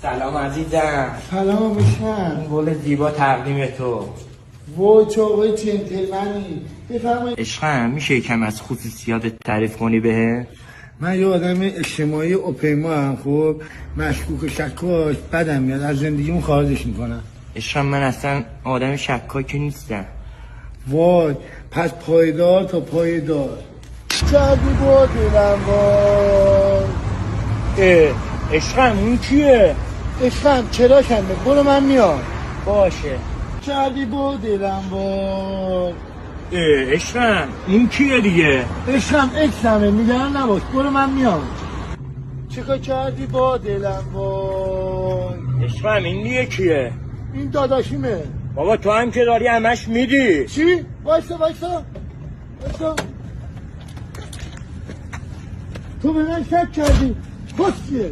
سلام عزیزم. سلام میشم. این گل زیبا تقدیم تو. وای چه آقای جنتلمنی. بفرمایید. عشقم میشه یکم از خصوصیات تعریف کنی بهه؟ من یه آدم اجتماعی اوپیما هم خب مشکوک و شکاک بدم میاد، از زندگیمون خارجش میکنم. عشقم من اصلا آدم شکاکی نیستم. وای پس پایدار تا پایدار چردی با دلم وای. عشقم اون کیه؟ عشقم چرا کنده برو من میام. باشه. چردی با دلم وای. عشقم اون کیه دیگه؟ عشقم اکسمه نگران نباش برو من میام. چیکار کردی با دلم وای. عشقم این دیگه کیه؟ این داداشیمه. بابا تو هم که داری همش میدی. چی؟ وایسا تو به من شک کردی. خوشیه